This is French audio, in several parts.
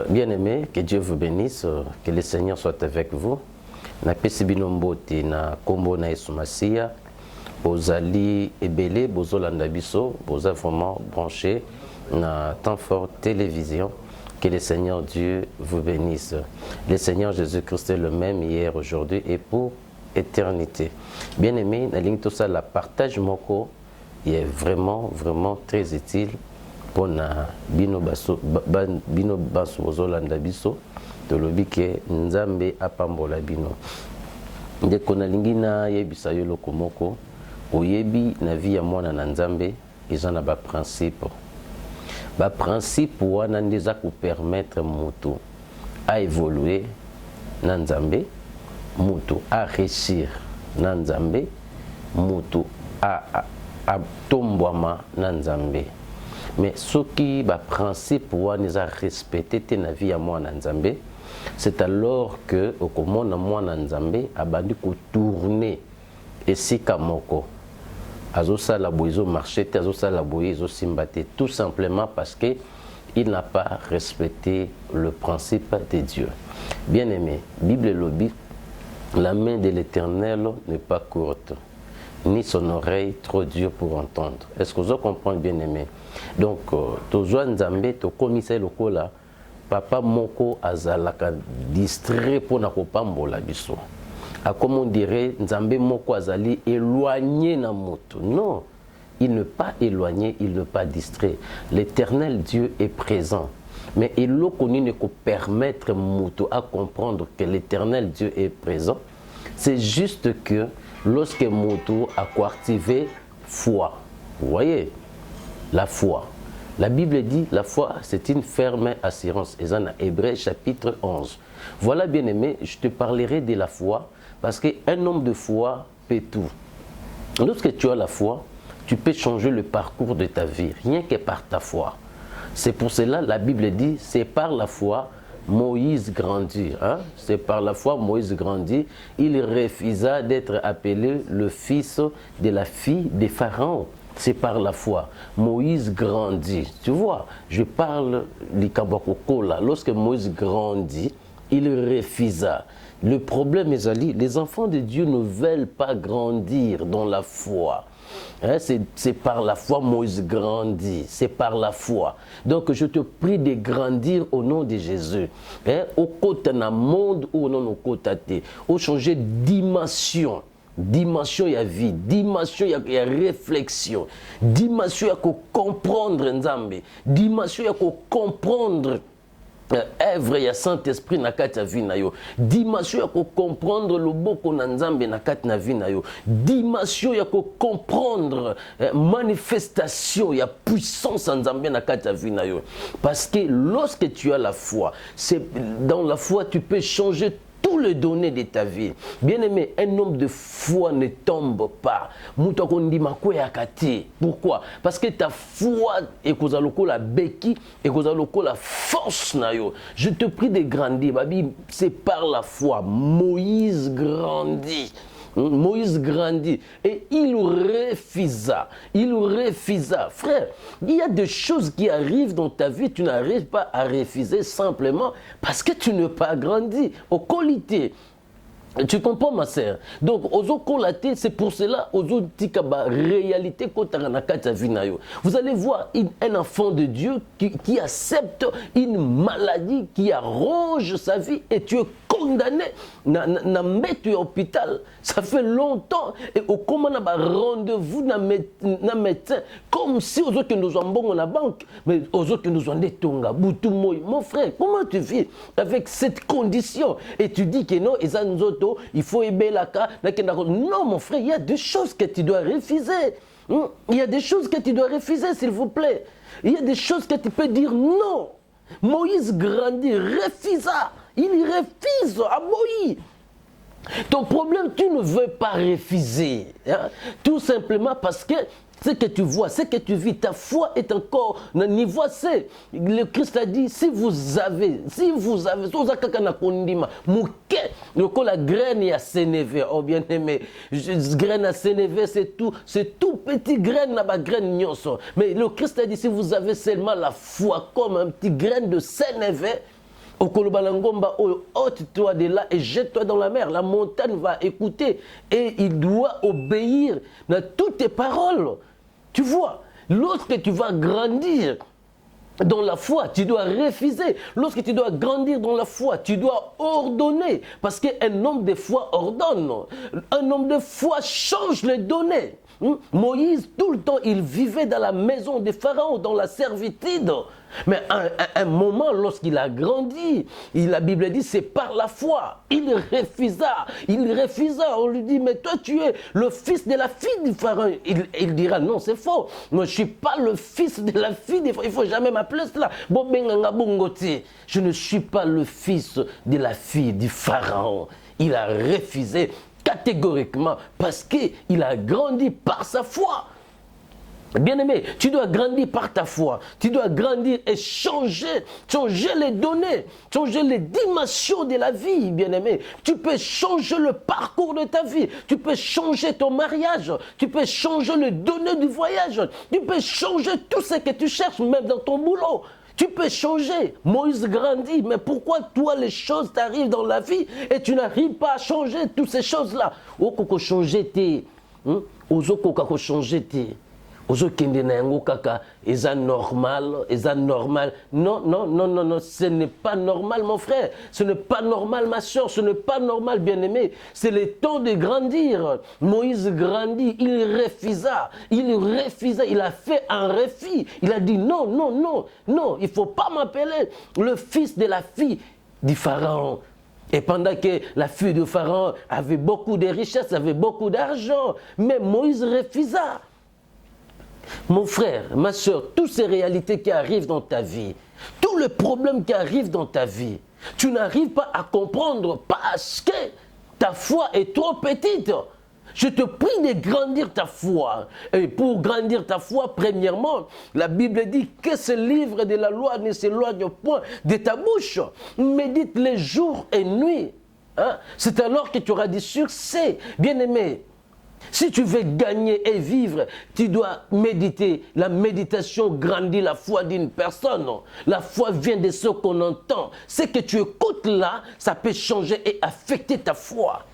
Bien-aimés, que Dieu vous bénisse, que le Seigneur soit avec vous. Napesi bino mbote na kombo na Yesu Masiya, bozali ebele, bozolanda biso, boza vraiment branché na temps fort télévision. Que le Seigneur Dieu vous bénisse. Le Seigneur Jésus-Christ est le même hier, aujourd'hui et pour éternité. Bien-aimés, na ligne tout ça, la partage moko est vraiment très utile. Pona bino baso bozolanda biso tolobi ke nzambe apambola bino ndeko na lingi na yebisa yo loko moko oyebi na vie ya mwana na nzambe eza na ba principe wana ndeza ko permettre mutu a évoluer na nzambe, mutu a réussir na nzambe, mutu a tombwama na nzambe. Mais ce qui va principe ou nous a respecté na vie à moi nzambe, c'est alors que au commande moi nzambe a bandi ko tourner et si kamoko azo sala boizo marché azo sala boizo simbate tout simplement parce que il n'a pas respecté le principe de Dieu. Bien-aimé, Bible lobi, la main de l'Éternel n'est pas courte, ni son oreille trop dure pour entendre. Est-ce que vous comprenez, bien-aimé? Donc, tozwa nzambe to komisa lokola papa moko azalaka distrait pour na kopambola biso. A comme on dirait nzambe moko azali éloigné na moto. Non, il n'est pas éloigné, il n'est pas distrait. L'Éternel Dieu est présent. Mais il l'a connu ne peut permettre moto à comprendre que l'Éternel Dieu est présent. C'est juste que lorsque moto a activé foi. Vous voyez? La foi. La Bible dit la foi, c'est une ferme assurance. Et dans Hébreux chapitre 11. Voilà, bien-aimé, je te parlerai de la foi parce qu'un homme de foi peut tout. Lorsque tu as la foi, tu peux changer le parcours de ta vie, rien que par ta foi. C'est pour cela la Bible dit, c'est par la foi Moïse grandit. Hein? C'est par la foi Moïse grandit. Il refusa d'être appelé le fils de la fille de Pharaon. C'est par la foi. Moïse grandit. Tu vois, je parle du Kabakoko là. Lorsque Moïse grandit, il refusa. Le problème est, les enfants de Dieu ne veulent pas grandir dans la foi. Hein, c'est par la foi Moïse grandit. C'est par la foi. Donc je te prie de grandir au nom de Jésus. Hein, au côté d'un monde où on a côté, au changer de dimension. Dimension ya vie, dimension ya réflexion, dimension ya comprendre nzambe, dimension ya comprendre œuvre ya Saint-Esprit na kati ya vie na yo, dimension ya comprendre loboko na nzambe na kati na vie na yo, dimension ya comprendre manifestation ya puissance nzambe na kati ya vie na yo. Parce que lorsque tu as la foi, c'est dans la foi tu peux changer tous les données de ta vie. Bien-aimé, un homme de foi ne tombe pas. Pourquoi? Parce que ta foi est la béquille et la force. Je te prie de grandir. C'est par la foi. Moïse grandit. Moïse grandit et il refusa. Il refusa. Frère, il y a des choses qui arrivent dans ta vie, tu n'arrives pas à refuser simplement parce que tu n'as pas grandi. Au qualité. Tu comprends, ma sœur? Donc, c'est pour cela, réalité, vous allez voir un enfant de Dieu qui accepte une maladie qui arrange sa vie et tu es condamné na mettre à l'hôpital. Ça fait longtemps. Et au comment on a rendez-vous na médecin, comme si aux autres nous avons bon la banque, mais aux autres nous avons des tonga, boutou moi. Mon frère, comment tu vis avec cette condition? Et tu dis que non, il faut aimer la cas. Non, mon frère, il y a des choses que tu dois refuser. Il y a des choses que tu dois refuser, s'il vous plaît. Il y a des choses que tu peux dire non. Moïse grandit, refusa. Il refuse à Moïse. Ton problème, tu ne veux pas refuser. Hein? Tout simplement parce que ce que tu vois, ce que tu vis, ta foi est encore un niveau assez. Le Christ a dit, si vous avez, la graine à sénévé, oh bien aimé, graine à sénévé, c'est tout petit graine là-bas, graine nyonso. Mais le Christ a dit, si vous avez seulement la foi comme un petit graine de sénévé, ôte-toi de là et jette-toi dans la mer. La montagne va écouter et il doit obéir à toutes tes paroles. Tu vois, lorsque tu vas grandir dans la foi, tu dois refuser. Lorsque tu dois grandir dans la foi, tu dois ordonner. Parce qu'un homme de foi ordonne. Un homme de foi change les données. Moïse, tout le temps, il vivait dans la maison des pharaons, dans la servitude. Mais à un moment, lorsqu'il a grandi, la Bible dit, c'est par la foi. Il refusa. On lui dit, mais toi, tu es le fils de la fille du pharaon. Il dira, non, c'est faux. Moi, je ne suis pas le fils de la fille du pharaon. Il ne faut jamais m'appeler cela. Je ne suis pas le fils de la fille du pharaon. Il a refusé catégoriquement parce qu'il a grandi par sa foi. Bien-aimé, tu dois grandir par ta foi. Tu dois grandir et changer les données, changer les dimensions de la vie, bien-aimé. Tu peux changer le parcours de ta vie. Tu peux changer ton mariage. Tu peux changer les données du voyage. Tu peux changer tout ce que tu cherches, même dans ton boulot. Tu peux changer. Moïse grandit. Mais pourquoi toi, les choses t'arrivent dans la vie et tu n'arrives pas à changer toutes ces choses-là? Oko changer tes. Ozoko changer tes. Normal. Non, ce n'est pas normal, mon frère. Ce n'est pas normal, ma soeur. Ce n'est pas normal, bien-aimé. C'est le temps de grandir. Moïse grandit. Il refusa. Il a fait un refus. Il a dit non. Il ne faut pas m'appeler le fils de la fille du pharaon. Et pendant que la fille du pharaon avait beaucoup de richesses, avait beaucoup d'argent, mais Moïse refusa. Mon frère, ma soeur, toutes ces réalités qui arrivent dans ta vie, tous les problèmes qui arrivent dans ta vie, tu n'arrives pas à comprendre parce que ta foi est trop petite. Je te prie de grandir ta foi. Et pour grandir ta foi, premièrement, la Bible dit que ce livre de la loi ne s'éloigne point de ta bouche. Médite les jours et nuits. C'est alors que tu auras du succès. Bien-aimé, si tu veux gagner et vivre, tu dois méditer. La méditation grandit la foi d'une personne. La foi vient de ce qu'on entend. Ce que tu écoutes là, ça peut changer et affecter ta foi.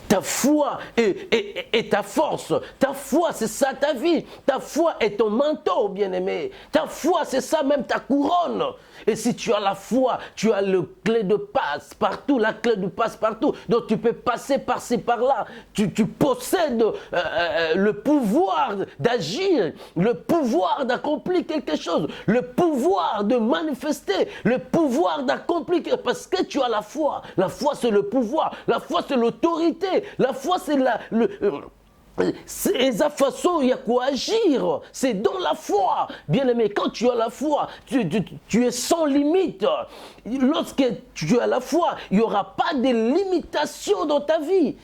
Ta foi est ta force. Ta foi, c'est ça ta vie. Ta foi est ton manteau, bien-aimé. Ta foi, c'est ça même ta couronne. Et si tu as la foi, tu as le clé de passe partout, la clé de passe partout. Donc tu peux passer par-ci, par-là. Tu possèdes le pouvoir d'agir, le pouvoir d'accomplir quelque chose, le pouvoir de manifester, le pouvoir d'accomplir, parce que tu as la foi. La foi, c'est le pouvoir. La foi, c'est l'autorité. La foi, c'est c'est la façon il y a quoi agir. C'est dans la foi. Bien aimé, quand tu as la foi, tu es sans limite. Lorsque tu as la foi, il n'y aura pas de limitation dans ta vie.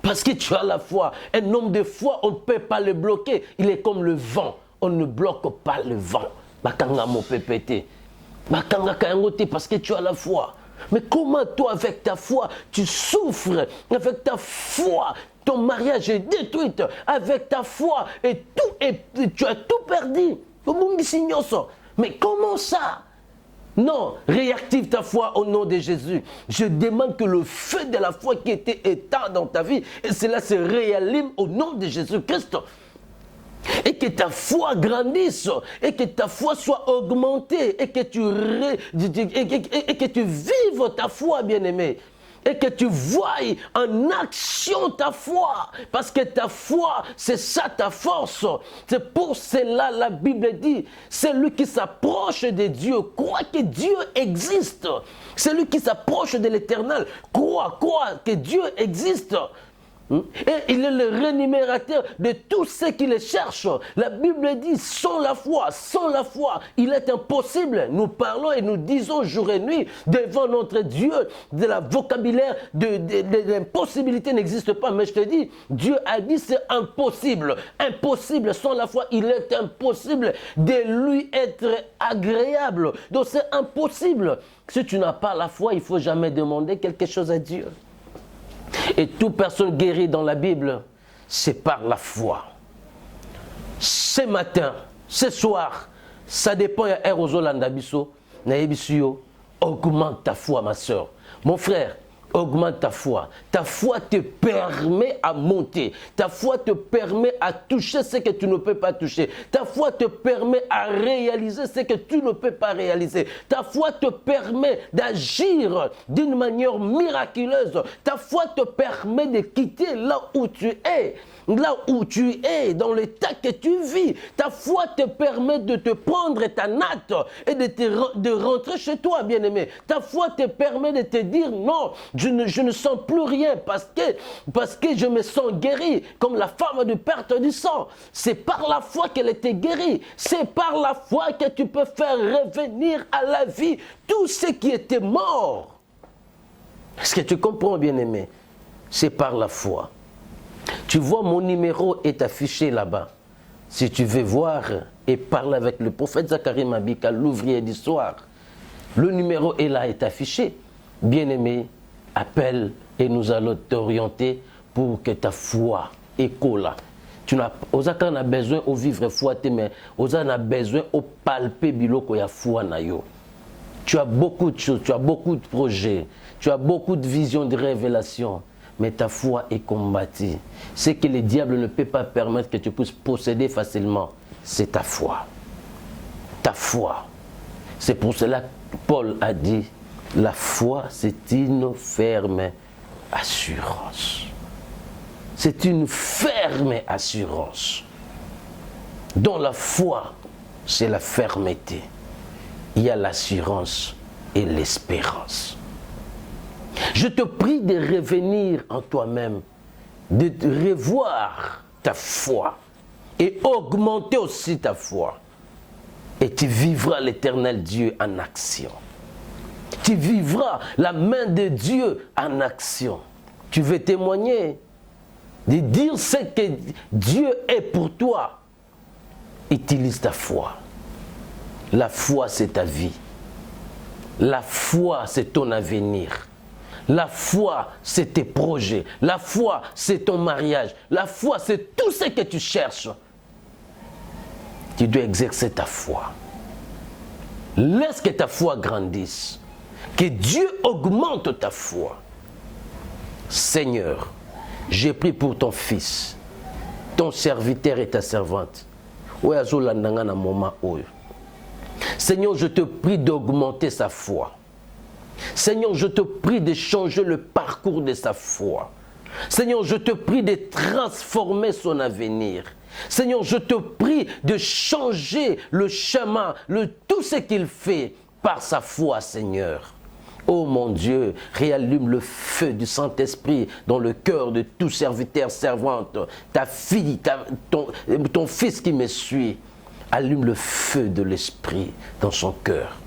Parce que tu as la foi. Un homme de foi, on ne peut pas le bloquer. Il est comme le vent. On ne bloque pas le vent. Bakanga mo pépété. Bakanga kayangote parce que tu as la foi. Mais comment toi, avec ta foi, tu souffres? Avec ta foi, ton mariage est détruit. Avec ta foi, tu as tout perdu. Mais comment ça? Non, réactive ta foi au nom de Jésus. Je demande que le feu de la foi qui était éteint dans ta vie, et cela se réallume au nom de Jésus-Christ. Et que ta foi grandisse, et que ta foi soit augmentée, et que tu vives ta foi, bien-aimé. Et que tu voies en action ta foi. Parce que ta foi, c'est ça ta force. C'est pour cela la Bible dit, celui qui s'approche de Dieu croit que Dieu existe. Celui qui s'approche de l'Éternel croit que Dieu existe. Et il est le rémunérateur de tous ceux qui le cherchent. La Bible dit, sans la foi, il est impossible. Nous parlons et nous disons jour et nuit devant notre Dieu, de la vocabulaire, de l'impossibilité n'existe pas. Mais je te dis, Dieu a dit c'est impossible. Impossible, sans la foi, il est impossible de lui être agréable. Donc c'est impossible. Si tu n'as pas la foi, il ne faut jamais demander quelque chose à Dieu. Et toute personne guérie dans la Bible, c'est par la foi. Ce matin, ce soir, ça dépend de Aerozolandabiso, Naebisio, augmente ta foi, ma soeur. Mon frère, augmente ta foi. Ta foi te permet à monter. Ta foi te permet à toucher ce que tu ne peux pas toucher. Ta foi te permet à réaliser ce que tu ne peux pas réaliser. Ta foi te permet d'agir d'une manière miraculeuse. Ta foi te permet de quitter là où tu es. Là où tu es, dans l'état que tu vis, ta foi te permet de te prendre ta natte et de rentrer chez toi, bien-aimé. Ta foi te permet de te dire non, je ne sens plus rien parce que je me sens guéri, comme la femme du perte du sang. C'est par la foi qu'elle était guérie. C'est par la foi que tu peux faire revenir à la vie tous ceux qui étaient morts. Est-ce que tu comprends, bien-aimé? C'est par la foi. Tu vois, mon numéro est affiché là-bas. Si tu veux voir et parler avec le prophète Zacharie Mabika, l'ouvrier du soir, le numéro est là, est affiché. Bien-aimé, appelle et nous allons t'orienter pour que ta foi écoule. Ozaka n'a besoin de vivre foi, mais Ozaka n'a besoin de palper biloko ya foi na yo. Tu as beaucoup de choses, tu as beaucoup de projets, tu as beaucoup de visions, de révélations. Mais ta foi est combattue. Ce que le diable ne peut pas permettre que tu puisses posséder facilement, c'est ta foi. Ta foi. C'est pour cela que Paul a dit, la foi, c'est une ferme assurance. C'est une ferme assurance. Dans la foi, c'est la fermeté. Il y a l'assurance et l'espérance. Je te prie de revenir en toi-même, de revoir ta foi et augmenter aussi ta foi. Et tu vivras l'Éternel Dieu en action. Tu vivras la main de Dieu en action. Tu veux témoigner, de dire ce que Dieu est pour toi. Utilise ta foi. La foi, c'est ta vie. La foi, c'est ton avenir. La foi, c'est tes projets. La foi, c'est ton mariage. La foi, c'est tout ce que tu cherches. Tu dois exercer ta foi. Laisse que ta foi grandisse. Que Dieu augmente ta foi. Seigneur, j'ai pris pour ton fils, ton serviteur et ta servante. Seigneur, je te prie d'augmenter sa foi. Seigneur, je te prie de changer le parcours de sa foi. Seigneur, je te prie de transformer son avenir. Seigneur, je te prie de changer le chemin, tout ce qu'il fait par sa foi, Seigneur. Oh mon Dieu, réallume le feu du Saint-Esprit dans le cœur de tout serviteur, servante, ta fille, ton fils qui me suit. Allume le feu de l'Esprit dans son cœur.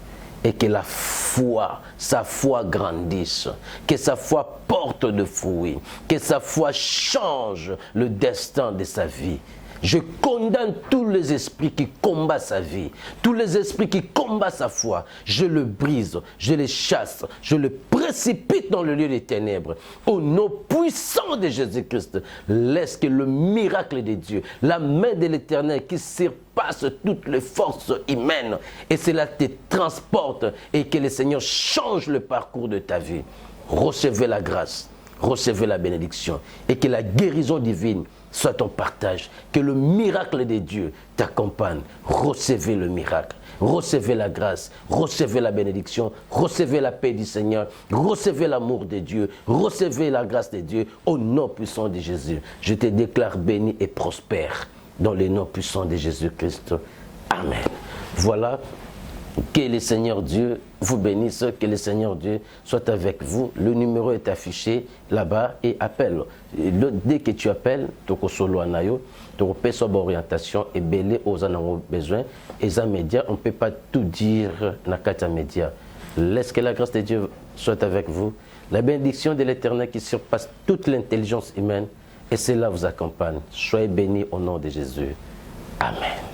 Et que la foi, sa foi grandisse, que sa foi porte de fruits, que sa foi change le destin de sa vie. Je condamne tous les esprits qui combattent sa vie, tous les esprits qui combattent sa foi. Je le brise, je les chasse, je le précipite dans le lieu des ténèbres. Au nom puissant de Jésus-Christ, laisse que le miracle de Dieu, la main de l'Éternel qui surpasse toutes les forces humaines, et cela te transporte et que le Seigneur change le parcours de ta vie. Recevez la grâce, recevez la bénédiction et que la guérison divine soit ton partage, que le miracle de Dieu t'accompagne. Recevez le miracle, recevez la grâce, recevez la bénédiction, recevez la paix du Seigneur, recevez l'amour de Dieu, recevez la grâce de Dieu au nom puissant de Jésus. Je te déclare béni et prospère dans le nom puissant de Jésus-Christ. Amen. Voilà, Que le Seigneur Dieu vous bénisse, que le Seigneur Dieu soit avec vous. Le numéro est affiché là-bas et appelle. Dès que tu appelles, tu peux faire orientation et belé aux en besoin. Et les médias, on ne peut pas tout dire dans les médias. Laisse que la grâce de Dieu soit avec vous. La bénédiction de l'Éternel qui surpasse toute l'intelligence humaine et cela vous accompagne. Soyez bénis au nom de Jésus. Amen.